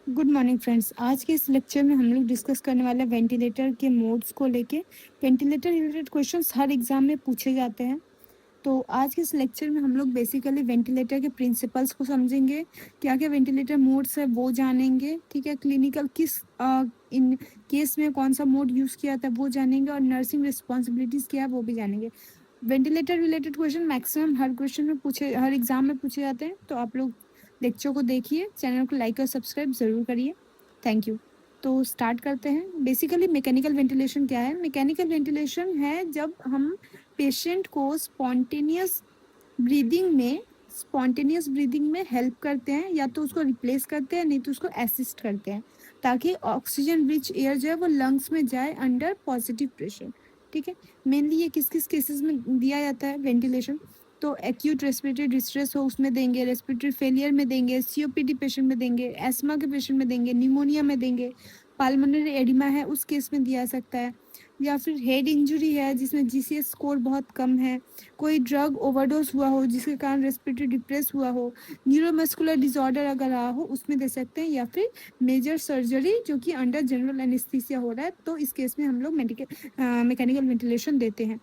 Good morning friends. आज के इस लेक्चर में हम लोग डिस्कस करने वाले हैं वेंटिलेटर के मोड्स को लेके। वेंटिलेटर रिलेटेड क्वेश्चंस हर एग्जाम में पूछे जाते हैं। तो आज के इस लेक्चर में हम लोग बेसिकली वेंटिलेटर के प्रिंसिपल्स को समझेंगे, क्या क्या वेंटिलेटर मोड्स है वो जानेंगे, ठीक है। क्लिनिकल किस इन केस में कौन सा मोड यूज़ किया था वो जानेंगे, और नर्सिंग रिस्पॉन्सिबिलिटीज़ क्या है वो भी जानेंगे। वेंटिलेटर रिलेटेड क्वेश्चन मैक्सिमम हर क्वेश्चन में पूछे, हर एग्जाम में पूछे जाते हैं। तो आप लोग लेक्चर को देखिए, चैनल को लाइक और सब्सक्राइब ज़रूर करिए। Thank you. तो स्टार्ट करते हैं। बेसिकली मैकेनिकल वेंटिलेशन क्या है? मैकेनिकल वेंटिलेशन है जब हम पेशेंट को स्पॉन्टेनियस ब्रीदिंग में हेल्प करते हैं, या तो उसको रिप्लेस करते हैं, नहीं तो उसको असिस्ट करते हैं, ताकि ऑक्सीजन रिच एयर जो है वो लंग्स में जाए अंडर पॉजिटिव प्रेशर। ठीक है। मेनली ये किस किस केसेस में दिया जाता है वेंटिलेशन? तो एक्यूट रेस्पिरेटरी डिस्ट्रेस हो उसमें देंगे, रेस्पिरेटरी फेलियर में देंगे, सीओपीडी पेशेंट में देंगे, एस्मा के पेशेंट में देंगे, निमोनिया में देंगे, पाल्मोनरी एडिमा है उस केस में दिया जा सकता है, या फिर हेड इंजरी है जिसमें जीसीएस स्कोर बहुत कम है, कोई ड्रग ओवरडोज हुआ हो जिसके कारण रेस्पिरेटरी डिप्रेस हुआ हो, न्यूरोमस्कुलर डिसऑर्डर अगर रहा हो उसमें दे सकते हैं, या फिर मेजर सर्जरी जो कि अंडर जनरल एनेस्थीसिया हो रहा है, तो इस केस में हम लोग मैकेनिकल वेंटिलेशन देते हैं।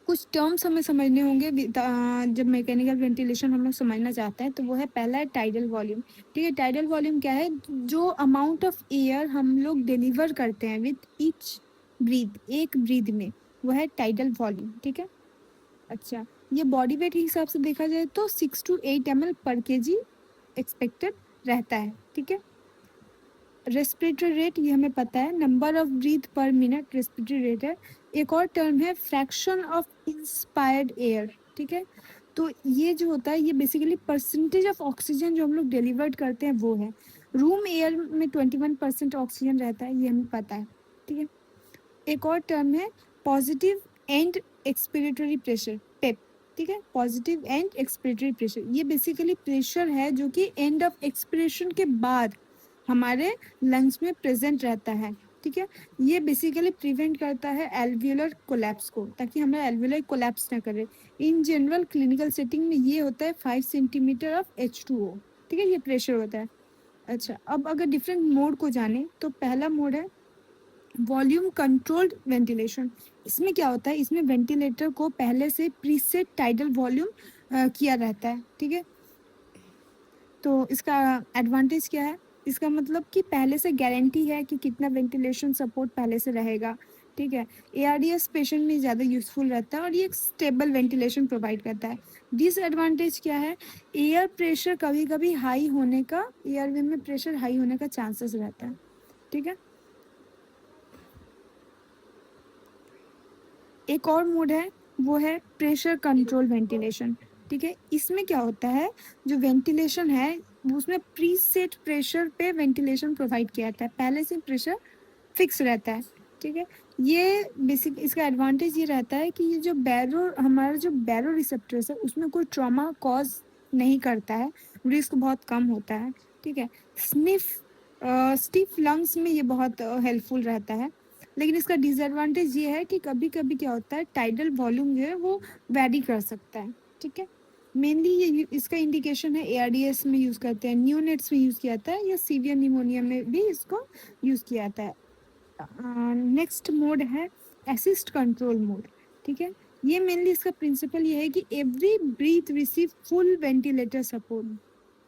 कुछ टर्म्स हमें समझने होंगे जब मैकेनिकल वेंटिलेशन हम लोग समझना चाहते हैं। तो वो है, पहला है टाइडल वॉल्यूम। ठीक है। टाइडल वॉल्यूम क्या है? जो अमाउंट ऑफ एयर हम लोग डिलीवर करते हैं विथ ईच ब्रीथ, एक ब्रीथ में, वो है टाइडल वॉल्यूम। ठीक है। अच्छा, ये बॉडी वेट के हिसाब से देखा जाए तो 6 to 8 ml पर केजी एक्सपेक्टेड रहता है। ठीक है। रेस्पिरेटरी रेट ये हमें पता है, नंबर ऑफ ब्रीथ पर मिनट रेस्पिरेटरी रेट है। एक और टर्म है फ्रैक्शन ऑफ इंस्पायर्ड एयर। ठीक है। तो ये जो होता है ये बेसिकली परसेंटेज ऑफ ऑक्सीजन जो हम लोग डिलीवर्ड करते हैं वो है। रूम एयर में 21% ऑक्सीजन रहता है, ये हमें पता है। ठीक है। एक और टर्म है पॉजिटिव एंड एक्सपिरेटरी प्रेशर, पेप। ठीक है। पॉजिटिव एंड एक्सपिरेटरी प्रेशर, ये बेसिकली प्रेशर है जो कि एंड ऑफ एक्सपिरेशन के बाद हमारे लंग्स में प्रेजेंट रहता है। ठीक है। ये बेसिकली प्रिवेंट करता है एल्वियोलर कोलैप्स को, ताकि हमें एल्वियोलर कोलैप्स ना करे। इन जनरल क्लिनिकल सेटिंग में ये होता है 5 सेंटीमीटर ऑफ H2O। ठीक है। ये प्रेशर होता है। अच्छा, अब अगर डिफरेंट मोड को जाने तो पहला मोड है वॉल्यूम कंट्रोल्ड वेंटिलेशन। इसमें क्या होता है? इसमें वेंटिलेटर को पहले से प्रीसेट टाइडल वॉल्यूम किया रहता है। ठीक है। तो इसका एडवांटेज क्या है? इसका मतलब कि पहले से गारंटी है कि कितना वेंटिलेशन सपोर्ट पहले से रहेगा। ठीक है। एआरडीएस पेशेंट में ज़्यादा यूजफुल रहता है, और ये एक स्टेबल वेंटिलेशन प्रोवाइड करता है। डिसएडवांटेज क्या है? एयर प्रेशर कभी कभी हाई होने का, एयरवे में प्रेशर हाई होने का चांसेस रहता है। ठीक है। एक और मोड है, वो है प्रेशर कंट्रोल वेंटिलेशन। ठीक है। इसमें क्या होता है? जो वेंटिलेशन है उसमें प्री सेट प्रेशर पे वेंटिलेशन प्रोवाइड किया जाता है, पहले से प्रेशर फिक्स रहता है। ठीक है। ये बेसिक इसका एडवांटेज ये रहता है कि ये जो हमारा जो बैरो रिसेप्टर्स है उसमें कोई ट्रॉमा कॉज नहीं करता है, रिस्क बहुत कम होता है। ठीक है। स्टिफ लंग्स में ये बहुत हेल्पफुल रहता है। लेकिन इसका डिसएडवांटेज ये है कि कभी कभी क्या होता है, टाइडल वॉल्यूम जो है वो वैरी कर सकता है। ठीक है। मेनली ये इसका इंडिकेशन है एआरडीएस में यूज़ करते हैं, न्यूनेट्स में यूज़ किया जाता है, या सीवियर निमोनिया में भी इसको यूज़ किया जाता है। नेक्स्ट मोड है असिस्ट कंट्रोल मोड। ठीक है। ये मेनली इसका प्रिंसिपल ये है कि every breath receive full ventilator support.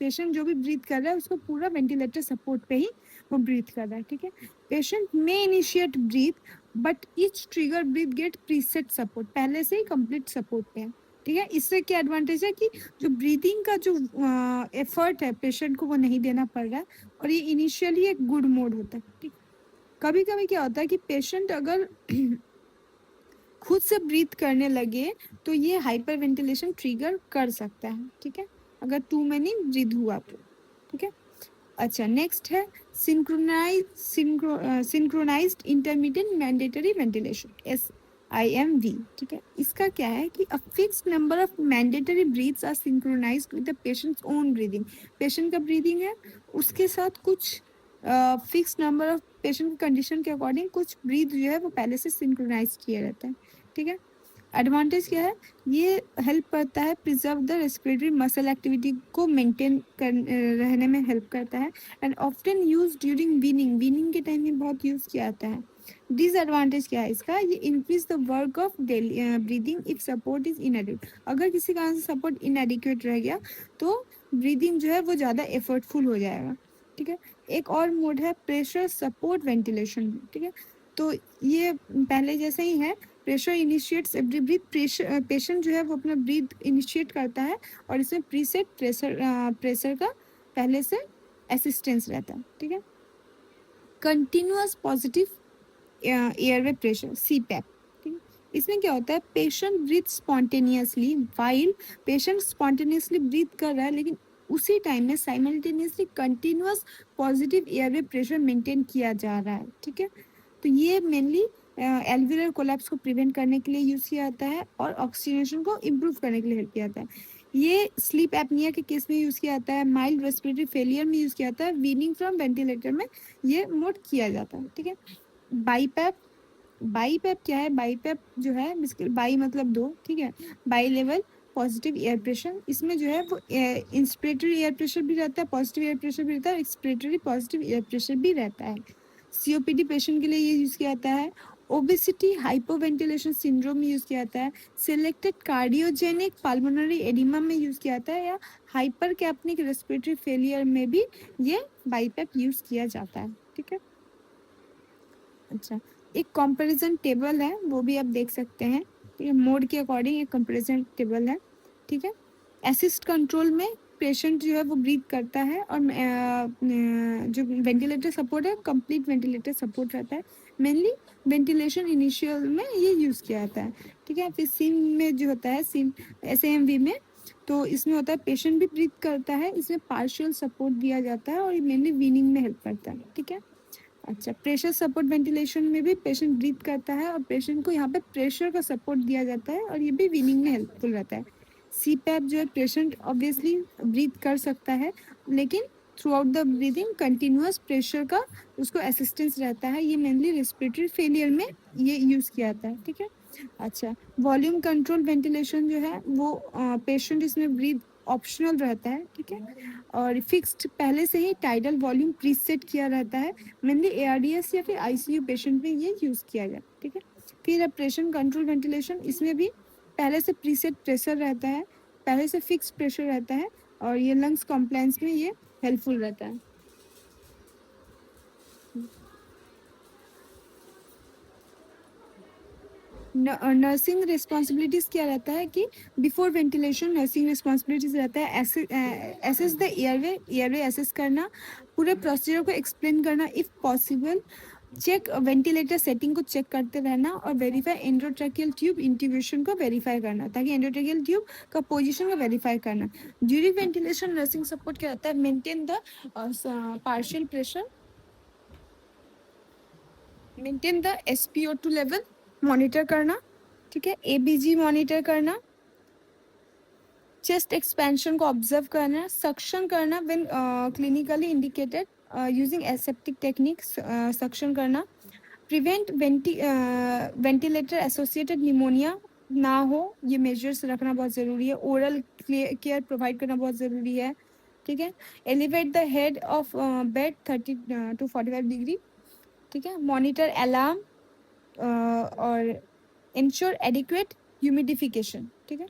Patient जो भी ब्रीथ कर रहा है उसको पूरा वेंटिलेटर सपोर्ट पे ही वो ब्रीथ कर रहा है। ठीक है। पेशेंट में initiate breath, but each trigger breath get preset support, पहले से ही कंप्लीट सपोर्ट पे है। ठीक है। इससे क्या एडवांटेज है कि जो ब्रीदिंग का जो एफर्ट है पेशेंट को वो नहीं देना पड़ रहा है, और ये इनिशियली एक गुड मोड होता है। ठीक। कभी कभी क्या होता है कि पेशेंट अगर खुद से ब्रीथ करने लगे तो ये हाइपर वेंटिलेशन ट्रिगर कर सकता है। ठीक है। अगर टू मैनी ब्रीथ हुआ तो। ठीक है। अच्छा, नेक्स्ट है synchronised intermediate mandatory ventilation, SIMV। ठीक है। इसका क्या है कि a fixed number of mandatory breaths are synchronised with the patient's own breathing. Patient का ब्रीदिंग है, उसके साथ कुछ fix number of patient condition के अकॉर्डिंग कुछ ब्रीथ जो है वो पहले से सिंक्रोनाइज किया रहता है। ठीक है। एडवांटेज क्या है, ये हेल्प करता है preserve the respiratory muscle activity को मेंटेन कर रहने में हेल्प करता है, and often use during weaning, weaning के टाइम में बहुत यूज किया जाता है। डिसएडवांटेज क्या है इसका, ये increase the work of daily breathing if support is इनएडिक्वेट, अगर किसी कारण से सपोर्ट इनएडिक्वेट रह गया तो ब्रीदिंग जो है वो ज़्यादा एफर्टफुल हो जाएगा। ठीक है, एक और मोड है प्रेशर सपोर्ट वेंटिलेशन। ठीक है, तो ये पहले जैसे ही है, pressure initiates every breath, pressure patient जो है वो अपना ब्रीथ इनिशिएट करता है और इसमें प्रीसेट प्रेशर का पहले से असिस्टेंस रहता है। ठीक है, continuous positive airway pressure CPAP. ठीक है, इसमें क्या होता है, patient breath spontaneously, while patient spontaneously breath कर रहा है लेकिन उसी टाइम में simultaneously continuous positive airway pressure maintain किया जा रहा है। ठीक है, तो ये मेनली एल्वियुलर कोलैप्स को प्रिवेंट करने के लिए यूज़ किया जाता है और ऑक्सीजनेशन को इम्प्रूव करने के लिए हेल्प किया जाता है। ये स्लीप एपनिया के केस में यूज़ किया जाता है, माइल्ड रेस्पिरेटरी फेलियर में यूज़ किया जाता है, वीनिंग फ्रॉम वेंटिलेटर में ये मोड किया जाता है। ठीक है, बाईपैप, बाईपैप क्या है, बाईपैप जो है बाई मतलब दो। ठीक है, by level positive air pressure, इसमें जो है वो इंस्पिरेटरी एयर प्रेशर भी रहता है, पॉजिटिव एयर प्रेशर भी रहता है, एक्सपिरेटरी पॉजिटिव एयर प्रेशर भी रहता है। सीओपीडी पेशेंट के लिए ये यूज़ किया जाता है, ओबेसिटी हाइपोवेंटिलेशन सिंड्रोम में यूज़ किया जाता है, सिलेक्टेड कार्डियोजेनिक पाल्मोनरी एडिमा में यूज़ किया जाता है, या हाइपर कैप्निक रेस्पिरेटरी फेलियर में भी ये बाईपैप यूज़ किया जाता है। ठीक है, अच्छा, एक कंपैरिजन टेबल है वो भी आप देख सकते हैं। ठीक है, मोड के अकॉर्डिंग एक कंपैरिजन टेबल है। ठीक है, असिस्ट कंट्रोल में पेशेंट जो है वो ब्रीथ करता है और जो वेंटिलेटर सपोर्ट है कंप्लीट वेंटिलेटर सपोर्ट रहता है, मेनली वेंटिलेशन इनिशियल में ये यूज़ किया जाता है। ठीक है, फिर सिम में जो होता है, सिम SAMV में, तो इसमें होता है पेशेंट भी ब्रीथ करता है, इसमें पार्शियल सपोर्ट दिया जाता है और ये मेनली वीनिंग में हेल्प करता है। ठीक है, अच्छा, प्रेशर सपोर्ट वेंटिलेशन में भी पेशेंट ब्रीथ करता है और पेशेंट को यहाँ पे प्रेशर का सपोर्ट दिया जाता है और ये भी वीनिंग में हेल्पफुल रहता है। सीपैप जो है पेशेंट ऑब्वियसली ब्रीथ कर सकता है लेकिन through out the breathing continuous pressure का उसको असिस्टेंस रहता है, ये मेनली रेस्पिरेटरी फेलियर में ये यूज़ किया जाता है। ठीक है, अच्छा, वॉल्यूम कंट्रोल वेंटिलेशन जो है वो पेशेंट इसमें ब्रीथ ऑप्शनल रहता है। ठीक है, और फिक्स्ड पहले से ही टाइडल वॉल्यूम प्रीसेट किया रहता है, मेनली ARDS या फिर ICU पेशेंट में ये यूज़ किया जाता है। ठीक है, फिर प्रेशर कंट्रोल वेंटिलेशन, इसमें भी पहले से प्रीसेट प्रेशर रहता है, पहले से फिक्स प्रेशर रहता है और ये लंग्स कॉम्प्लायंस में ये हेल्पफुल रहता है। नर्सिंग रिस्पॉन्सिबिलिटीज़ क्या रहता है कि बिफोर वेंटिलेशन नर्सिंग रिस्पॉन्सिबिलिटीज़ रहता है एसेस द एयरवे एसेस करना, पूरे प्रोसीजर को एक्सप्लेन करना if possible, check ventilator setting को चेक करते रहना और वेरीफाई एंडोट्रैकियल ट्यूब इंट्यूबेशन को वेरीफाई करना, ताकि एंडोट्रैकियल ट्यूब का पोजीशन को वेरीफाई करना। ड्यूरिंग वेंटिलेशन नर्सिंग सपोर्ट क्या रहता है, maintain the partial pressure, maintain the SpO2 level monitor करना। ठीक है, ABG मॉनिटर करना, चेस्ट एक्सपेंशन को ऑब्जर्व करना, सक्शन करना when clinically indicated using aseptic technique, suction करना, प्रिवेंट वेंटिलेटर एसोसिएटेड निमोनिया ना हो, ये मेजर्स रखना बहुत ज़रूरी है, ओरल केयर प्रोवाइड करना बहुत ज़रूरी है। ठीक है, elevate the head of bed 30 to 45 degree. ठीक है, मॉनिटर अलार्म और इंश्योर एडिक्वेट ह्यूमिडिफिकेशन। ठीक है,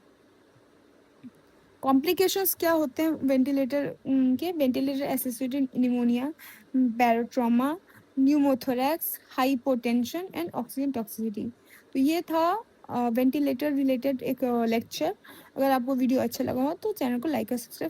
कॉम्प्लिकेशंस क्या होते हैं वेंटिलेटर के, ventilator associated pneumonia, barotrauma, pneumothorax, hypotension and oxygen toxicity. तो ये था वेंटिलेटर रिलेटेड एक लेक्चर। अगर आपको वीडियो अच्छा लगा हो तो चैनल को लाइक और सब्सक्राइब